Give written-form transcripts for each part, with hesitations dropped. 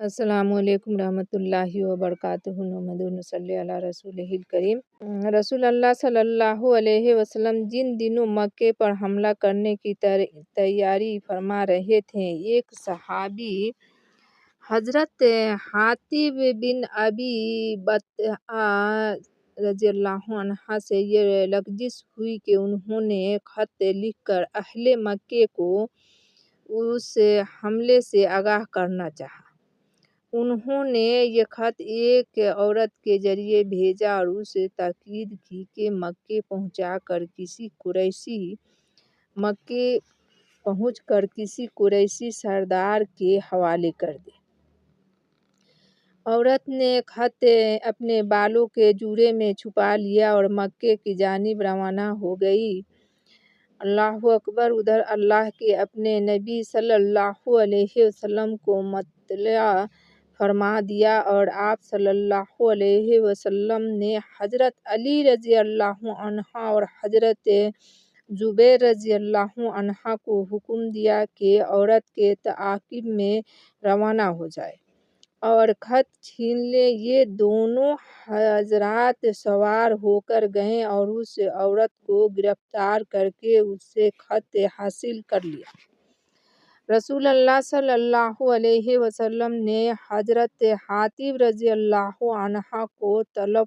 السلام علیکم رحمۃ اللہ وبرکاتہ نحمدہ ونصلی علی رسولہ الکریم۔ رسول اللہ صلی اللہ علیہ وسلم جن دنوں مکے پر حملہ کرنے کی تیاری فرما رہے تھے، ایک صحابی حضرت حاطب بن ابی بلتعہ رضی اللہ عنہ سے یہ لغزش ہوئی کہ انہوں نے خط لکھ کر اہل مکے کو اس حملے سے آگاہ کرنا چاہا۔ انہوں نے یہ خط ایک عورت کے ذریعے بھیجا اور اسے تاکید کی کہ مکے پہنچ کر کسی قریشی سردار کے حوالے کر دے۔ عورت نے خط اپنے بالوں کے جوڑے میں چھپا لیا اور مکے کی جانب روانہ ہو گئی۔ اللہ اکبر! ادھر اللہ کے اپنے نبی صلی اللہ علیہ وسلم کو مطلع فرما دیا اور آپ صلی اللہ علیہ وسلم نے حضرت علی رضی اللہ عنہ اور حضرت زبیر رضی اللہ عنہ کو حکم دیا کہ عورت کے تعاقب میں روانہ ہو جائیں اور خط چھین لیں۔ یہ دونوں حضرات سوار ہو کر گئے اور اس عورت کو گرفتار کر کے اس سے خط حاصل کر لیا۔ رسول اللہ صلی اللہ علیہ وسلم نے حضرت حاطب رضی اللہ عنہ کو طلب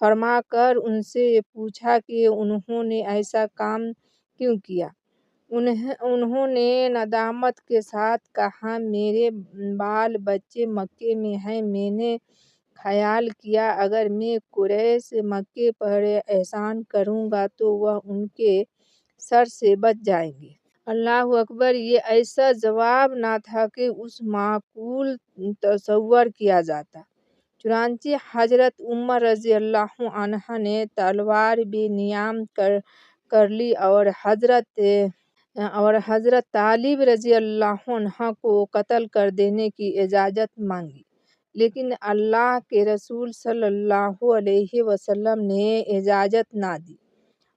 فرما کر ان سے پوچھا کہ انہوں نے ایسا کام کیوں کیا۔ انہوں نے ندامت کے ساتھ کہا، میرے بال بچے مکے میں ہیں، میں نے خیال کیا اگر میں قریش مکے پر احسان کروں گا تو وہ ان کے شر سے بچ جائیں گے۔ اللہ اکبر! یہ ایسا جواب نہ تھا کہ اس معقول تصور کیا جاتا۔ چنانچہ حضرت عمر رضی اللہ عنہ نے تلوار بے نیام کر لی اور حضرت طالب رضی اللہ عنہ کو قتل کر دینے کی اجازت مانگی، لیکن اللہ کے رسول صلی اللہ علیہ وسلم نے اجازت نہ دی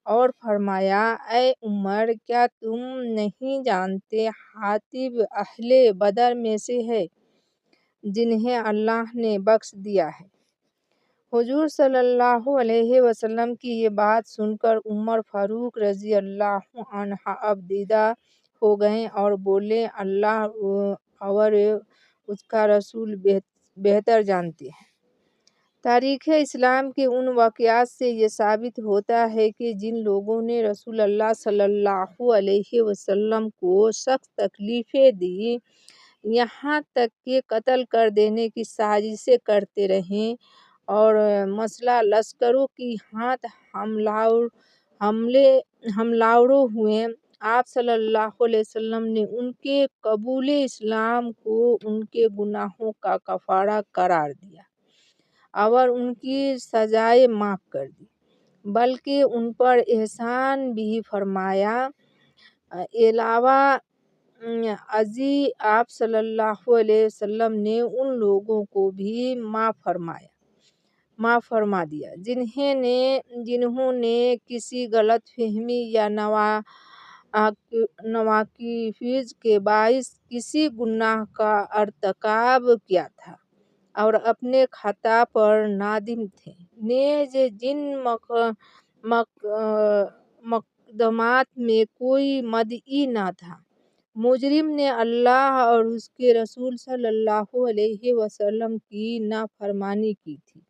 اور فرمایا، اے عمر! کیا تم نہیں جانتے حاطب اہل بدر میں سے ہے جنہیں اللہ نے بخش دیا ہے؟ حضور صلی اللہ علیہ وسلم کی یہ بات سن کر عمر فاروق رضی اللہ عنہ اب دیدہ ہو گئے اور بولے، اللہ اور اس کا رسول بہتر جانتے ہیں۔ تاریخ اسلام کے ان واقعات سے یہ ثابت ہوتا ہے کہ جن لوگوں نے رسول اللہ صلی اللہ علیہ وسلم کو سخت تکلیفیں دیں، یہاں تک کہ قتل کر دینے کی سازشیں کرتے رہے اور مسلح لشکروں کی ہاتھ ہملاور ہوئے، آپ صلی اللہ علیہ وسلم نے ان کے قبول اسلام کو ان کے گناہوں کا کفارہ قرار دیا اور ان کی سزائیں معاف کر دیں، بلکہ ان پر احسان بھی فرمایا۔ علاوہ ازیں آپ صلی اللہ علیہ وسلم نے ان لوگوں کو بھی معاف فرما دیا جنہوں نے کسی غلط فہمی یا ناواقفی کے باعث کسی گناہ کا ارتکاب کیا تھا اور اپنے خطا پر نادم تھے۔ نیز جن مقدمات میں کوئی مدعی نہ تھا، مجرم نے اللہ اور اس کے رسول صلی اللہ علیہ وسلم کی نافرمانی کی تھی،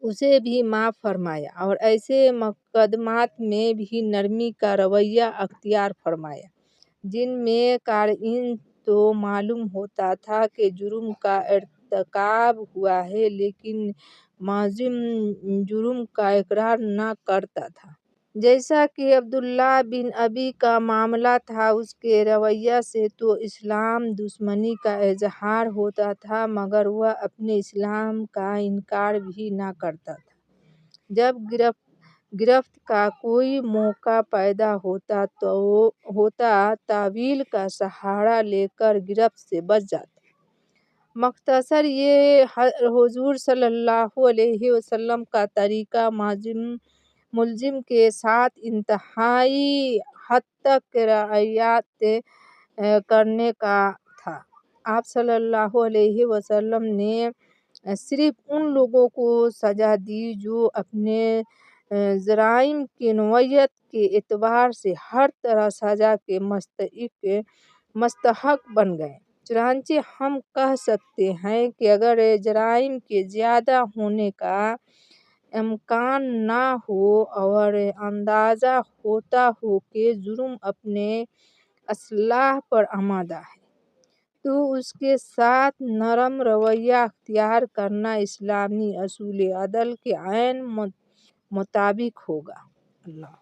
اسے بھی معاف فرمایا اور ایسے مقدمات میں بھی نرمی کا رویہ اختیار فرمایا جن میں قارئین تو معلوم ہوتا تھا کہ جرم کا ارتکاب ہوا ہے لیکن ملزم جرم کا اقرار نہ کرتا تھا۔ جیسا کہ عبداللہ بن ابی کا معاملہ تھا، اس کے رویے سے تو اسلام دشمنی کا اظہار ہوتا تھا مگر وہ اپنے اسلام کا انکار بھی نہ کرتا تھا۔ جب گرفت کا کوئی موقع پیدا ہوتا تاویل کا سہارا لے کر گرفت سے بچ جاتا۔ مختصر یہ حضور صلی اللہ علیہ وسلم کا طریقہ ملزم کے ساتھ انتہائی حد تک رعایت کرنے کا تھا۔ آپ صلی اللہ علیہ وسلم نے صرف ان لوگوں کو سزا دی جو اپنے جرائم کی نوعیت کے اعتبار سے ہر طرح سزا کے مستحق بن گئے۔ چنانچہ ہم کہہ سکتے ہیں کہ اگر جرائم کے زیادہ ہونے کا امکان نہ ہو اور اندازہ ہوتا ہو کہ جرم اپنے اصلاح پر آمادہ ہے، تو اس کے ساتھ نرم رویہ اختیار کرنا اسلامی اصول عدل کے عین مطابق ہوگا۔ اللہ